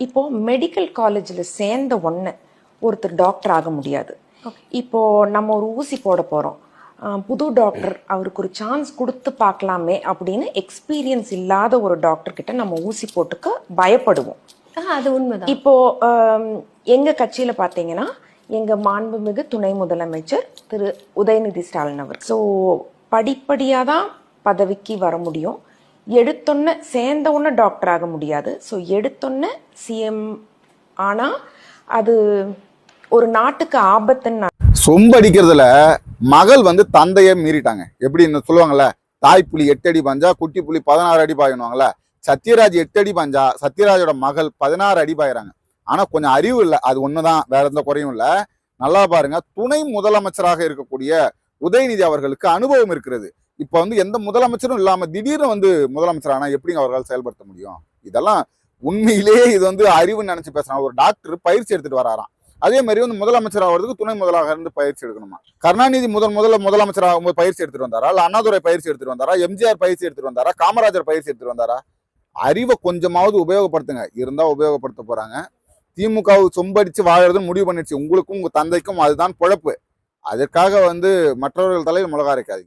இப்போ மெடிக்கல் காலேஜில் சேர்ந்த ஒன்று ஒருத்தர் டாக்டர் ஆக முடியாது. இப்போ நம்ம ஒரு ஊசி போட போகிறோம், புது டாக்டர் அவருக்கு ஒரு சான்ஸ் கொடுத்து பார்க்கலாமே அப்படின்னு எக்ஸ்பீரியன்ஸ் இல்லாத ஒரு டாக்டர் கிட்ட நம்ம ஊசி போட்டுக்க பயப்படுவோம். அது உண்மைதான். இப்போ எங்க கட்சியில பார்த்தீங்கன்னா எங்க மாண்புமிகு துணை முதலமைச்சர் திரு உதயநிதி ஸ்டாலின் அவர் படிப்படியாக தான் பதவிக்கு வர முடியும். எடுத்தொன்ன சேர்ந்த உடனே டாக்டர் ஆக முடியாது. ஸோ எடுத்தொன்ன சிஎம் ஆனால் அது ஒரு நாட்டுக்கு ஆபத்துன்னு. சொம்படிக்கிறதுல மகள் தந்தையை மீறிட்டாங்க. எப்படின்னு சொல்லுவாங்கல்ல, தாய் புலி 8 அடி பாஞ்சா குட்டி புலி 16 அடி பாயணுவாங்கல்ல. சத்யராஜ் 8 அடி பாஞ்சா சத்யராஜோட மகள் 16 அடி பாயிறாங்க. ஆனா கொஞ்சம் அறிவு இல்லை, அது ஒண்ணுதான், வேற எந்த குறையும் இல்லை. நல்லா பாருங்க, துணை முதலமைச்சராக இருக்கக்கூடிய உதயநிதி அவர்களுக்கு அனுபவம் இருக்கிறது. இப்ப எந்த முதலமைச்சரும் இல்லாம திடீர்னு முதலமைச்சர் ஆனா எப்படிங்க அவர்களால் செயல்படுத்த முடியும்? இதெல்லாம் உண்மையிலேயே இது அறிவுன்னு நினைச்சு பேசுறாங்க. ஒரு டாக்டர் பயிற்சி எடுத்துட்டு வராராம். அதே மாதிரி முதலமைச்சர் ஆகிறதுக்கு துணை முதலாக இருந்து பயிற்சி எடுக்கணுமா? கருணாநிதி முதலமைச்சராக பயிற்சி எடுத்துட்டு வந்தாரா? இல்ல அண்ணாதுரை பயிற்சி எடுத்துட்டு வந்தாரா? எம்ஜிஆர் பயிற்சி எடுத்துட்டு வந்தாரா? காமராஜர் பயிற்சி எடுத்துட்டு வந்தாரா? அறிவை கொஞ்சமாவது உபயோகப்படுத்துங்க. இருந்தா உபயோகப்படுத்த போறாங்க. திமுக சொம்படிச்சு வாழறதுன்னு முடிவு பண்ணிடுச்சு. உங்களுக்கும் உங்க தந்தைக்கும் அதுதான் பொழப்பு. அதற்காக மற்றவர்கள் தலையில் மிளகா அரைக்காதீங்க.